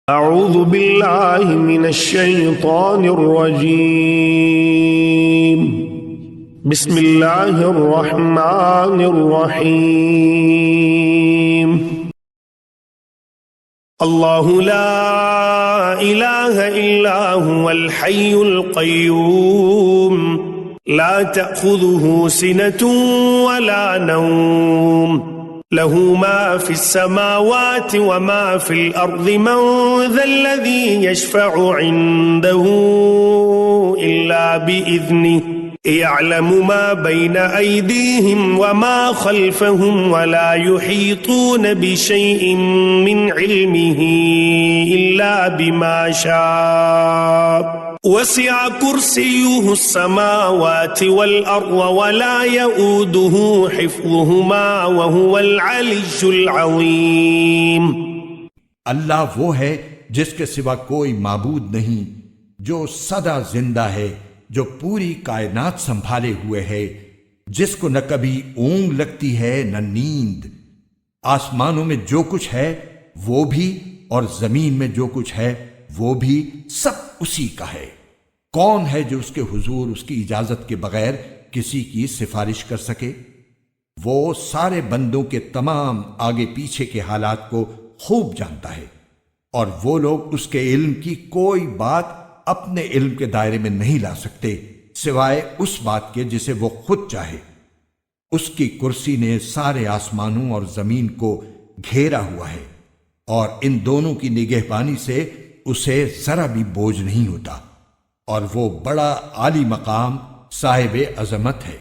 أعوذ بالله من الشيطان الرجيم بسم الله الرحمن الرحيم الله لا إله إلا هو الحي القيوم لا تأخذه سنة ولا نوم له ما في السماوات وما في الأرض من ذا الذي يشفع عنده إلا بإذنه يعلم ما بين أيديهم وما خلفهم ولا يحيطون بشيء من علمه إلا بما شاء وسع كرسيه السماوات والأرض ولا يؤوده حفظهما وهو العلي العظيم। अल्लाह वो है जिसके सिवा कोई माबूद नहीं, जो सदा जिंदा है, जो पूरी कायनात संभाले हुए है, जिसको न कभी ऊंघ लगती है न नींद। आसमानों में जो कुछ है वो भी और जमीन में जो कुछ है वो भी सब उसी का है। कौन है जो उसके हुजूर उसकी इजाजत के बगैर किसी की सिफारिश कर सके? वो सारे बंदों के तमाम आगे पीछे के हालात को खूब जानता है और वो लोग उसके इल्म की कोई बात अपने इल्म के दायरे में नहीं ला सकते सिवाय उस बात के जिसे वो खुद चाहे। उसकी कुर्सी ने सारे आसमानों और जमीन को घेरा हुआ है और इन दोनों की निगहबानी से उसे जरा भी बोझ नहीं होता और वो बड़ा आली मकाम साहिब अजमत है।